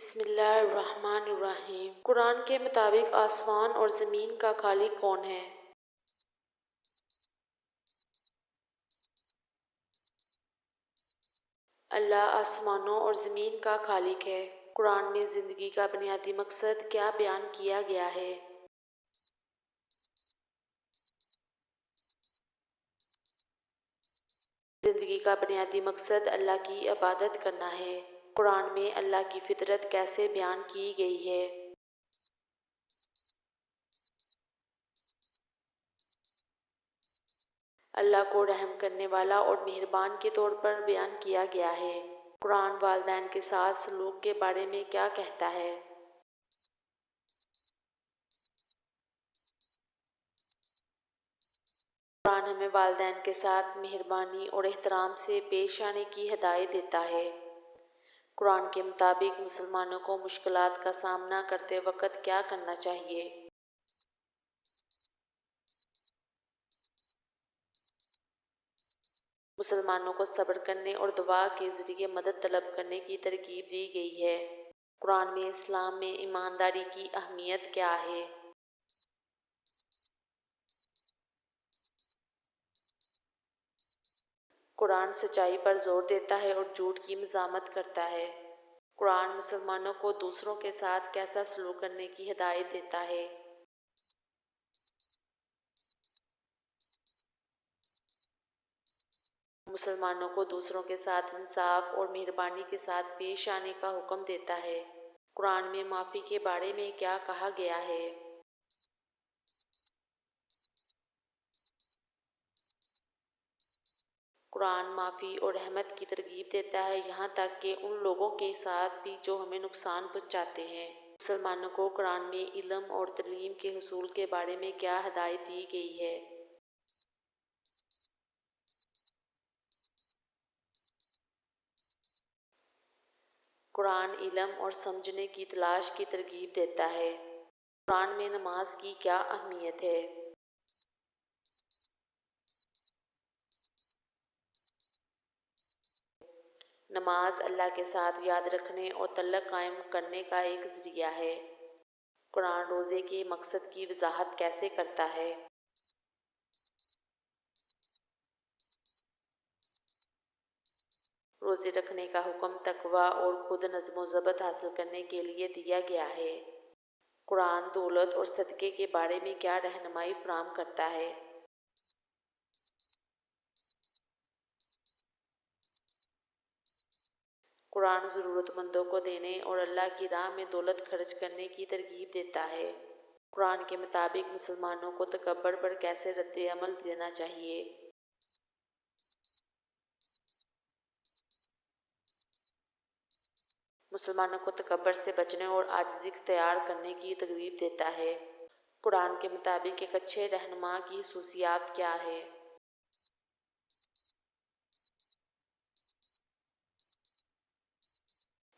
بسم اللہ الرحمن الرحیم۔ قرآن کے مطابق آسمان اور زمین کا خالق کون ہے؟ اللہ آسمانوں اور زمین کا خالق ہے۔ قرآن میں زندگی کا بنیادی مقصد کیا بیان کیا گیا ہے؟ زندگی کا بنیادی مقصد اللہ کی عبادت کرنا ہے۔ قرآن میں اللہ کی فطرت کیسے بیان کی گئی ہے؟ اللہ کو رحم کرنے والا اور مہربان کے طور پر بیان کیا گیا ہے۔ قرآن والدین کے ساتھ سلوک کے بارے میں کیا کہتا ہے؟ قرآن ہمیں والدین کے ساتھ مہربانی اور احترام سے پیش آنے کی ہدایت دیتا ہے۔ قرآن کے مطابق مسلمانوں کو مشکلات کا سامنا کرتے وقت کیا کرنا چاہیے؟ مسلمانوں کو صبر کرنے اور دعا کے ذریعے مدد طلب کرنے کی ترغیب دی گئی ہے۔ قرآن میں اسلام میں ایمانداری کی اہمیت کیا ہے؟ قرآن سچائی پر زور دیتا ہے اور جھوٹ کی مذمت کرتا ہے۔ قرآن مسلمانوں کو دوسروں کے ساتھ کیسا سلوک کرنے کی ہدایت دیتا ہے؟ مسلمانوں کو دوسروں کے ساتھ انصاف اور مہربانی کے ساتھ پیش آنے کا حکم دیتا ہے۔ قرآن میں معافی کے بارے میں کیا کہا گیا ہے؟ قرآن معافی اور رحمت کی ترغیب دیتا ہے، یہاں تک کہ ان لوگوں کے ساتھ بھی جو ہمیں نقصان پہنچاتے ہیں۔ مسلمانوں کو قرآن میں علم اور تعلیم کے حصول کے بارے میں کیا ہدایت دی گئی ہے؟ قرآن علم اور سمجھنے کی تلاش کی ترغیب دیتا ہے۔ قرآن میں نماز کی کیا اہمیت ہے؟ نماز اللہ کے ساتھ یاد رکھنے اور تعلق قائم کرنے کا ایک ذریعہ ہے۔ قرآن روزے کے مقصد کی وضاحت کیسے کرتا ہے؟ روزے رکھنے کا حکم تقویٰ اور خود نظم و ضبط حاصل کرنے کے لیے دیا گیا ہے۔ قرآن دولت اور صدقے کے بارے میں کیا رہنمائی فراہم کرتا ہے؟ قرآن ضرورت مندوں کو دینے اور اللہ کی راہ میں دولت خرچ کرنے کی ترغیب دیتا ہے۔ قرآن کے مطابق مسلمانوں کو تکبر پر کیسے رد عمل دینا چاہیے؟ مسلمانوں کو تکبر سے بچنے اور عاجزی اختیار کرنے کی ترغیب دیتا ہے۔ قرآن کے مطابق ایک اچھے رہنما کی خصوصیات کیا ہے؟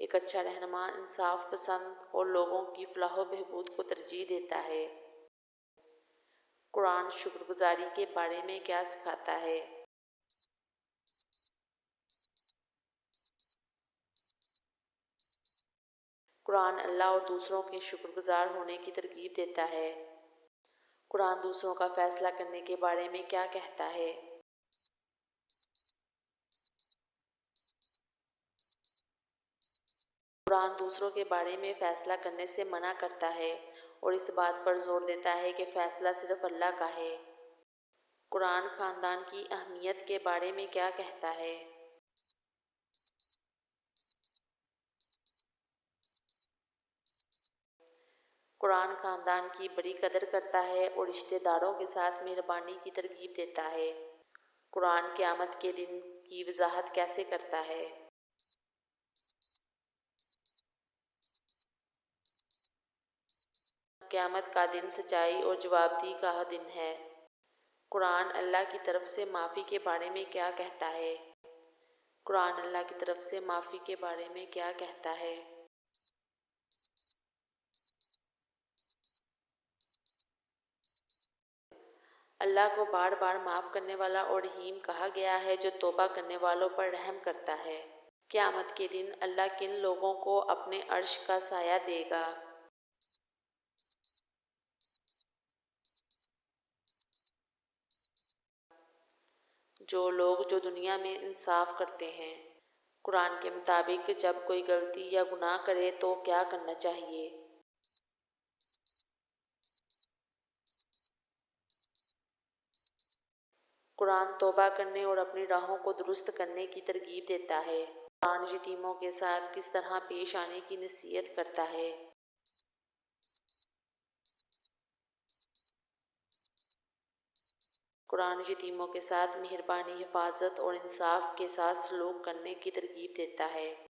ایک اچھا رہنما انصاف پسند اور لوگوں کی فلاح و بہبود کو ترجیح دیتا ہے۔ قرآن شکر گزاری کے بارے میں کیا سکھاتا ہے؟ قرآن اللہ اور دوسروں کے شکر گزار ہونے کی ترغیب دیتا ہے۔ قرآن دوسروں کا فیصلہ کرنے کے بارے میں کیا کہتا ہے؟ قرآن دوسروں کے بارے میں فیصلہ کرنے سے منع کرتا ہے اور اس بات پر زور دیتا ہے کہ فیصلہ صرف اللہ کا ہے۔ قرآن خاندان کی اہمیت کے بارے میں کیا کہتا ہے؟ قرآن خاندان کی بڑی قدر کرتا ہے اور رشتہ داروں کے ساتھ مہربانی کی ترغیب دیتا ہے۔ قرآن قیامت کے دن کی وضاحت کیسے کرتا ہے؟ قیامت کا دن سچائی اور جواب دہی کا دن ہے۔ قرآن اللہ کی طرف سے معافی کے بارے میں کیا کہتا ہے؟ قرآن اللہ کی طرف سے معافی کے بارے میں کیا کہتا ہے؟ اللہ کو بار بار معاف کرنے والا اور رحیم کہا گیا ہے جو توبہ کرنے والوں پر رحم کرتا ہے۔ قیامت کے دن اللہ کن لوگوں کو اپنے عرش کا سایہ دے گا؟ جو دنیا میں انصاف کرتے ہیں۔ قرآن کے مطابق جب کوئی غلطی یا گناہ کرے تو کیا کرنا چاہیے؟ قرآن توبہ کرنے اور اپنی راہوں کو درست کرنے کی ترغیب دیتا ہے۔ قرآن یتیموں کے ساتھ کس طرح پیش آنے کی نصیحت کرتا ہے؟ قرآن یتیموں کے ساتھ مہربانی، حفاظت اور انصاف کے ساتھ سلوک کرنے کی ترغیب دیتا ہے۔